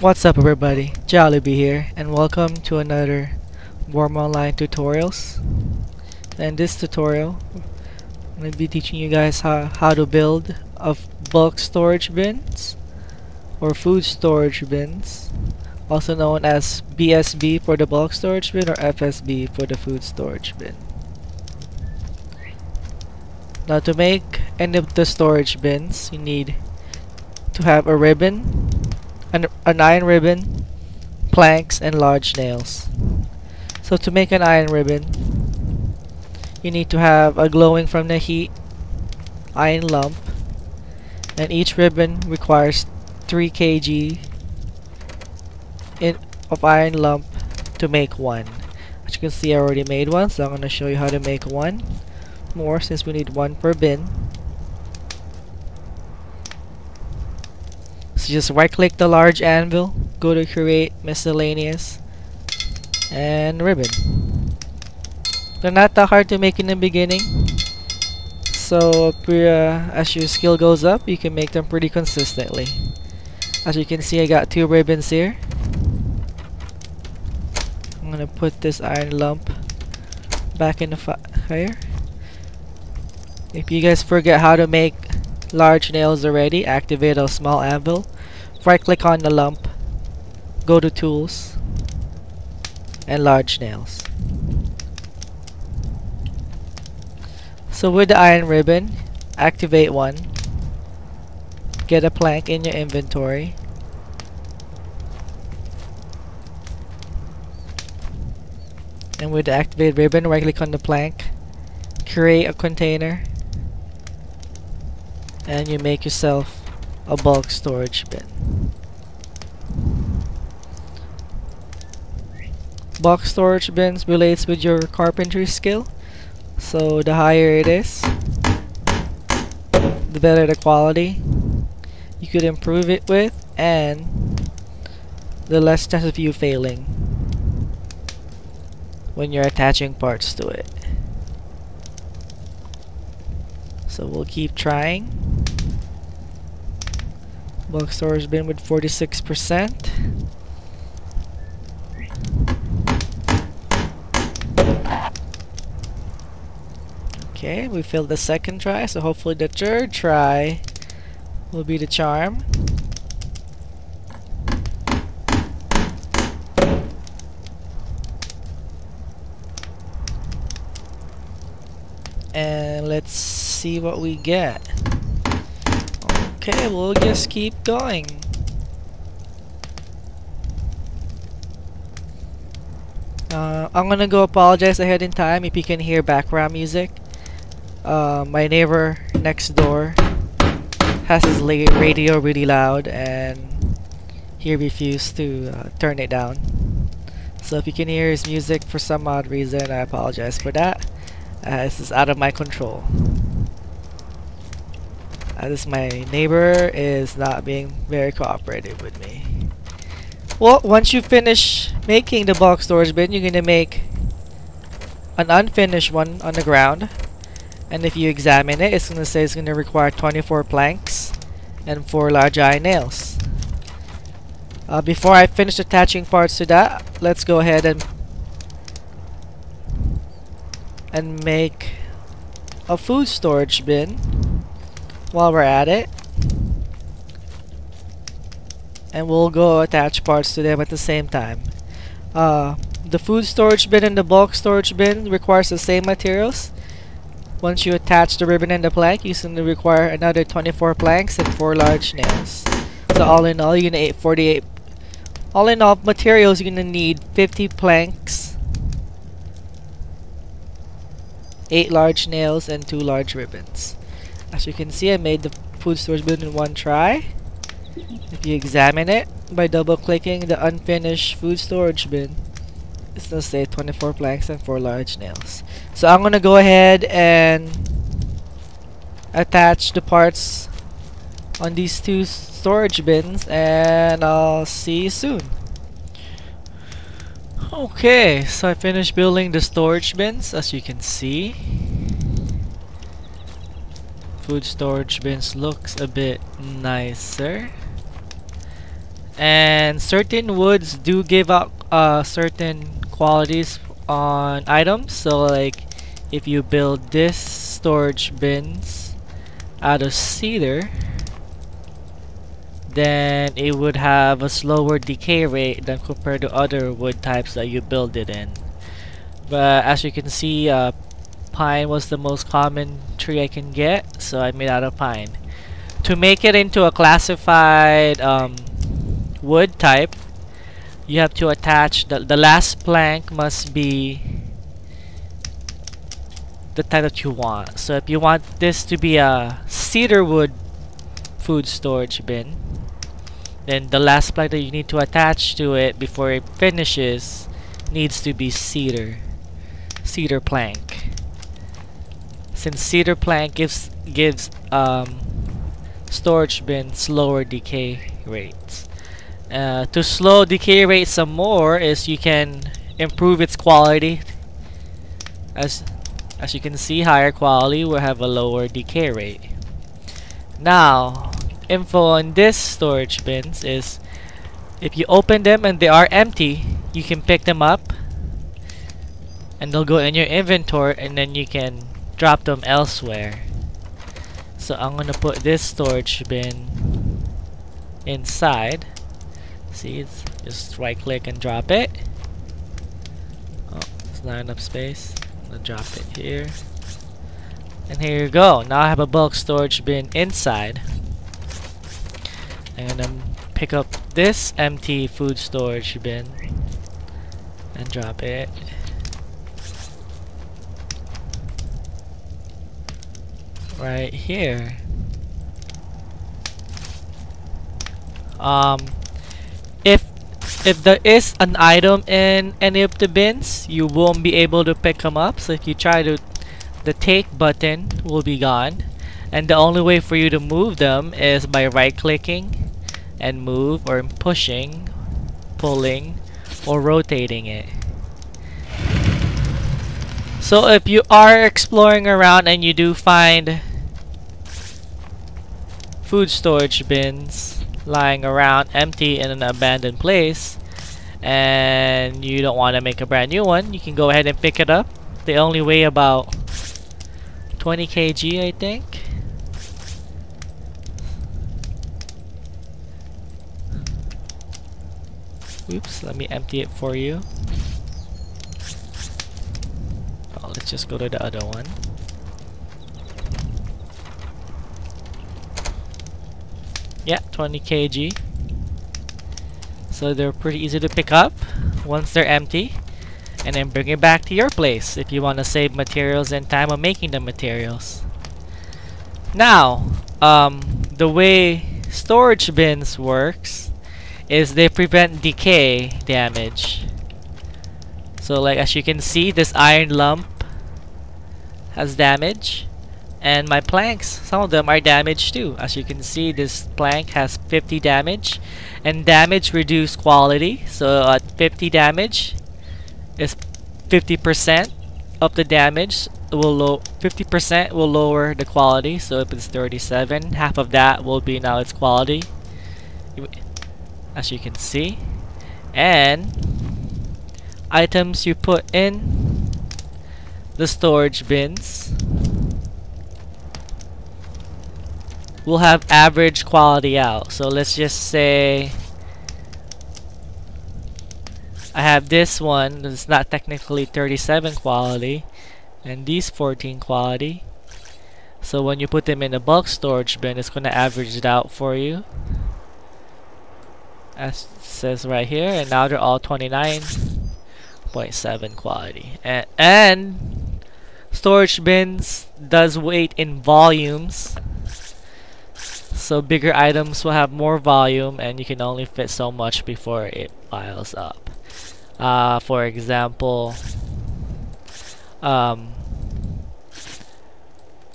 What's up everybody, Jollibee here and welcome to another Wurm Online tutorials. In this tutorial, I'm going to be teaching you guys how to build bulk storage bins or food storage bins, also known as BSB for the bulk storage bin or FSB for the food storage bin. Now to make any of the storage bins, you need to have a ribbon, an iron ribbon, planks, and large nails. So to make an iron ribbon, you need to have a glowing from the heat iron lump, and each ribbon requires 3 kg of iron lump to make one. As you can see, I already made one, so I'm going to show you how to make one more since we need one per bin. So just right click the large anvil, go to create miscellaneous and ribbon. They're not that hard to make in the beginning, so as your skill goes up you can make them pretty consistently. As you can see, I got 2 ribbons here. I'm gonna put this iron lump back in the fire. If you guys forget how to make large nails already, activate a small anvil, right click on the lump, go to tools and large nails. So with the iron ribbon, activate one, get a plank in your inventory, and with the activate ribbon, right click on the plank, create a container, and you make yourself a bulk storage bin. Bulk storage bins relates with your carpentry skill, so the higher it is, the better the quality you could improve it with, and the less chance of you failing when you're attaching parts to it. So we'll keep trying. Bulk storage bin with 46%. Okay, we failed the second try, so hopefully the third try will be the charm. And let's see what we get. Okay, we'll just keep going. I'm gonna go apologize ahead in time if you can hear background music. My neighbor next door has his radio really loud and he refused to turn it down. So if you can hear his music for some odd reason, I apologize for that. This is out of my control. As my neighbor is not being very cooperative with me. Well, once you finish making the bulk storage bin, you're gonna make an unfinished one on the ground, and if you examine it, it's gonna say it's gonna require 24 planks and 4 large iron nails. Before I finish attaching parts to that, let's go ahead and make a food storage bin while we're at it, and we'll go attach parts to them at the same time. The food storage bin and the bulk storage bin requires the same materials. Once you attach the ribbon and the plank, you simply require another 24 planks and 4 large nails. So all in all, you're gonna need 48. All in all materials, you're gonna need 50 planks, 8 large nails, and 2 large ribbons. As you can see, I made the food storage bin in one try. If you examine it by double clicking the unfinished food storage bin, it's gonna say 24 planks and 4 large nails. So I'm gonna go ahead and attach the parts on these 2 storage bins, and I'll see you soon. Okay, so I finished building the storage bins. As you can see, food storage bins looks a bit nicer. And certain woods do give out certain qualities on items. So like if you build this storage bins out of cedar, then it would have a slower decay rate than compared to other wood types that you build it in. But as you can see, pine was the most common tree I can get, so I made out of pine. To make it into a classified wood type, you have to attach the last plank must be the type that you want. So if you want this to be a cedar wood food storage bin, then the last plank that you need to attach to it before it finishes needs to be cedar plank. Since cedar plank gives storage bin slower decay rates. To slow decay rate some more is you can improve its quality. As you can see, higher quality will have a lower decay rate. Now, info on this storage bins is if you open them and they are empty, you can pick them up and they'll go in your inventory, and then you can drop them elsewhere. So I'm gonna put this storage bin inside. See, it's just right click and drop it. Oh, it's not enough space. I'm gonna drop it here. And here you go. Now I have a bulk storage bin inside. I'm gonna pick up this empty food storage bin and drop it. Right here. If there is an item in any of the bins, you won't be able to pick them up. So if you try to, the take button will be gone, and the only way for you to move them is by right clicking and move, or pushing, pulling, or rotating it. So if you are exploring around and you do find food storage bins lying around empty in an abandoned place and you don't want to make a brand new one, you can go ahead and pick it up. They only weigh about 20 kg, I think. Oops, let me empty it for you. Oh, let's just go to the other one. Yeah, 20 kg. So they're pretty easy to pick up once they're empty, and then bring it back to your place if you want to save materials and time of making the materials. Now, the way storage bins works is they prevent decay damage. So like as you can see, this iron lump has damage, and my planks, some of them are damaged too. As you can see, this plank has 50 damage, and damage reduce quality. So at 50 damage is 50% of the damage will 50% will lower the quality. So if it's 37, half of that will be now its quality, as you can see. And items you put in the storage bins will have average quality out. So let's just say I have this one that's not technically 37 quality and these 14 quality. So when you put them in a bulk storage bin, it's gonna average it out for you, as it says right here. And now they're all 29.7 quality. And storage bins does weight in volumes. So bigger items will have more volume, and you can only fit so much before it piles up. For example,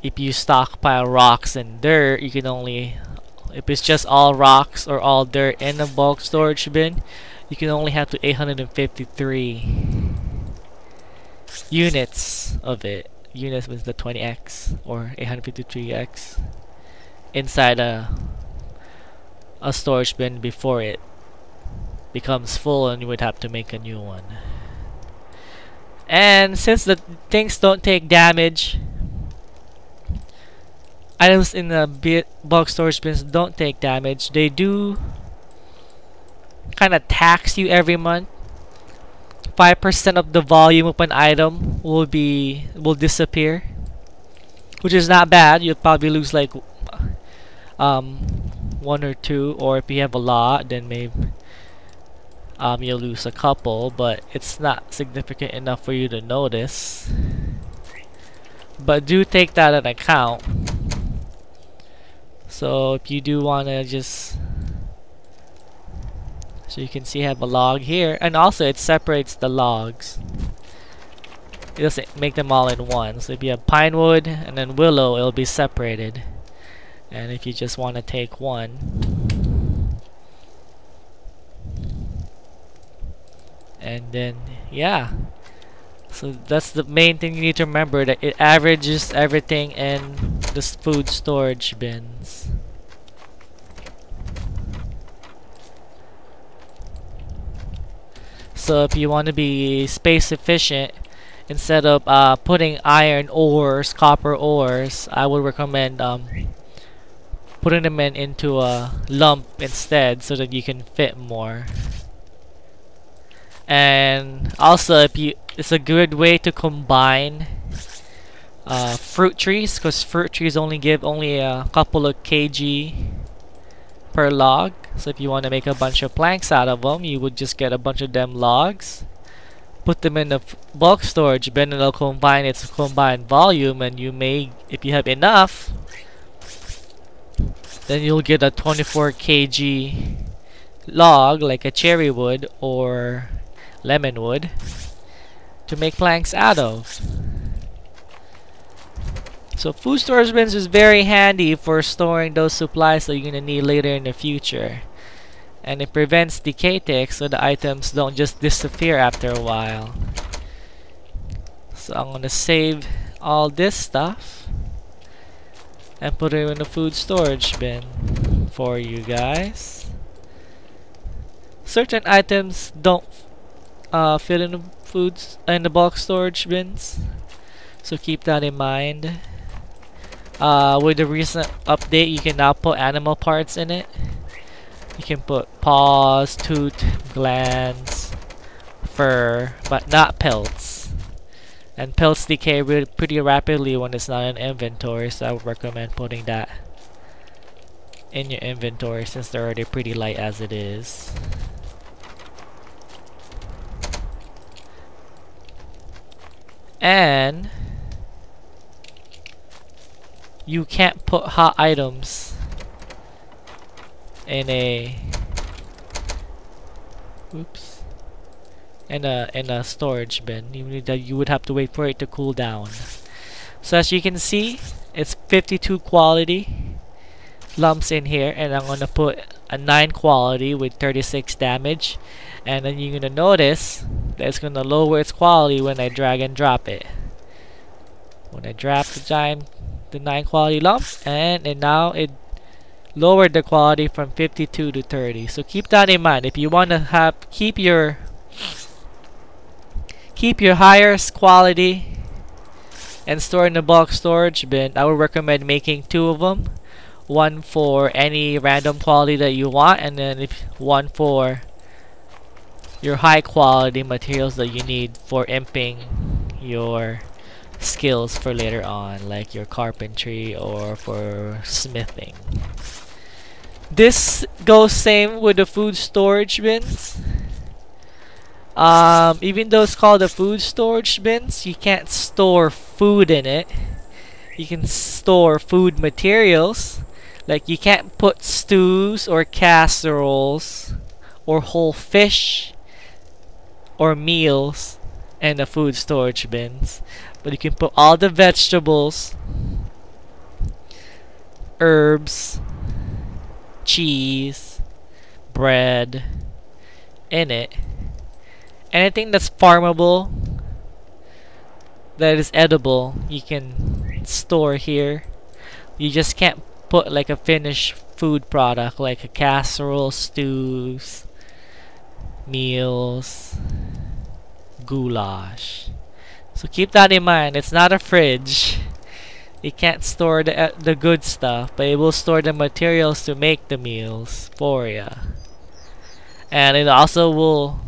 if you stockpile rocks and dirt, you can only, if it's just all rocks or all dirt in a bulk storage bin, you can only have to 853 units of it. Units with the 20x or 853x inside a storage bin before it becomes full and you would have to make a new one. And since the things don't take damage, items in the bulk storage bins don't take damage. They do kind of tax you every month. 5% of the volume of an item will disappear, which is not bad. You'll probably lose like 1 or 2, or if you have a lot, then maybe you'll lose a couple, but it's not significant enough for you to notice. But do take that into account. So if you do want to just, so you can see I have a log here, and also it separates the logs. It doesn't make them all in one. So if you have pine wood and then willow, it'll be separated. And if you just want to take one, and then yeah, so that's the main thing you need to remember, that it averages everything in the food storage bins. So if you want to be space efficient, instead of putting iron ores, copper ores, I would recommend putting them into a lump instead, so that you can fit more. And also, it's a good way to combine fruit trees, because fruit trees give only a couple of kg per log. So if you want to make a bunch of planks out of them, you would just get a bunch of them logs, put them in the bulk storage bin, and it'll combine its combined volume, and you may, if you have enough, then you'll get a 24 kg log, like a cherry wood or lemon wood, to make planks out of. So food storage bins is very handy for storing those supplies that you're gonna need later in the future, and it prevents decay ticks, so the items don't just disappear after a while. So I'm gonna save all this stuff and put it in the food storage bin for you guys. Certain items don't fit in the bulk storage bins, so keep that in mind. With the recent update, you can now put animal parts in it. You can put paws, tooth, glands, fur, but not pelts. And pelts decay pretty rapidly when it's not in inventory, so I would recommend putting that in your inventory, since they're already pretty light as it is. And you can't put hot items in a storage bin. You would have to wait for it to cool down. So as you can see, it's 52 quality lumps in here, and I'm gonna put a 9 quality with 36 damage, and then you're gonna notice that it's gonna lower its quality when I drag and drop it. When I drop the 9 quality lump, and now it lowered the quality from 52 to 30. So keep that in mind. If you want to keep your highest quality and store in the bulk storage bin, I would recommend making 2 of them. One for any random quality that you want, and then one for your high quality materials that you need for imping your skills for later on, like your carpentry or for smithing. This goes same with the food storage bins. Even though it's called the food storage bins, you can't store food in it. You can store food materials. Like you can't put stews or casseroles or whole fish or meals in the food storage bins. But you can put all the vegetables, herbs, cheese, bread in it. Anything that's farmable, that is edible, you can store here. You just can't put like a finished food product like a casserole, stews, meals, goulash. So keep that in mind. It's not a fridge. It can't store the good stuff, but it will store the materials to make the meals for you. And it also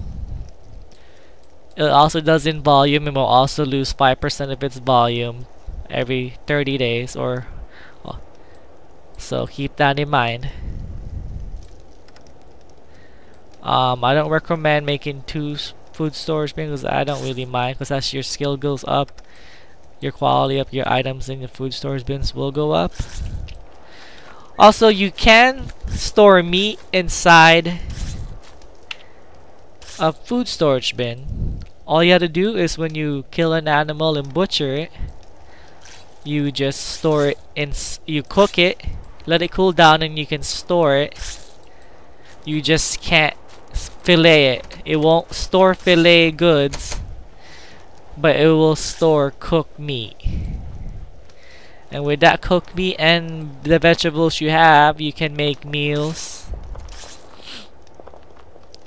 does in volume. It will also lose 5% of its volume every 30 days or so keep that in mind. I don't recommend making 2 food storage bins because I don't really mind, because as your skill goes up, your quality of your items in the food storage bins will go up. Also, you can store meat inside a food storage bin. All you have to do is when you kill an animal and butcher it, you just store it you cook it, let it cool down, and you can store it. You just can't fillet it. It won't store fillet goods, but it will store cooked meat. And with that cooked meat and the vegetables you have, you can make meals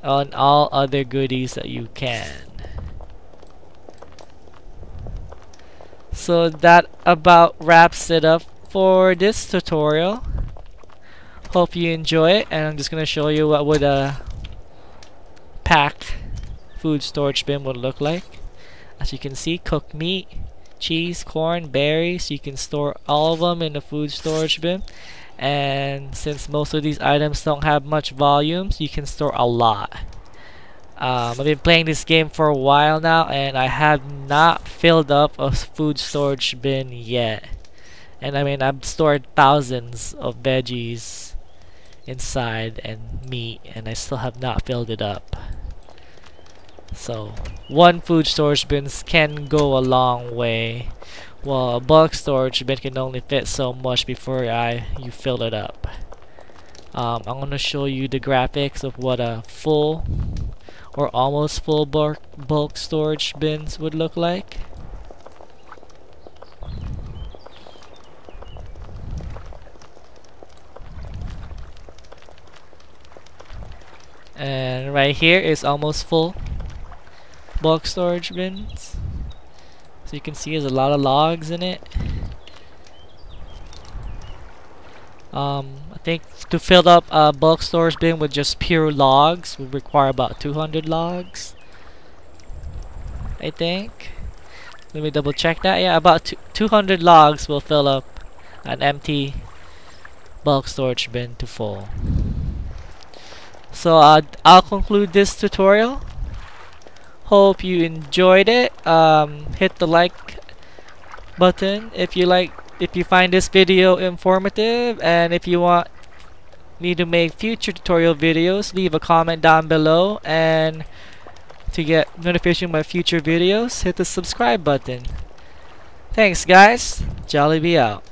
on all other goodies that you can. So that about wraps it up for this tutorial. Hope you enjoy it, and I'm just gonna show you what would a packed food storage bin would look like. As you can see, cooked meat, cheese, corn, berries. You can store all of them in the food storage bin. And since most of these items don't have much volumes, you can store a lot. I've been playing this game for a while now, and I have not filled up a food storage bin yet. And I mean, I've stored thousands of veggies inside and meat, and I still have not filled it up. So 1 food storage bin can go a long way, while a bulk storage bin can only fit so much before you fill it up. I'm gonna show you the graphics of what a full or almost full bulk storage bins would look like. And right here is almost full bulk storage bins. So you can see there's a lot of logs in it. I think to fill up a bulk storage bin with just pure logs would require about 200 logs, I think. Let me double check that. Yeah, about 200 logs will fill up an empty bulk storage bin to full. So I'll conclude this tutorial. Hope you enjoyed it. Hit the like button if you find this video informative, and if you want me to make future tutorial videos, leave a comment down below, and to get notification of my future videos, hit the subscribe button. Thanks guys, Jollibee out.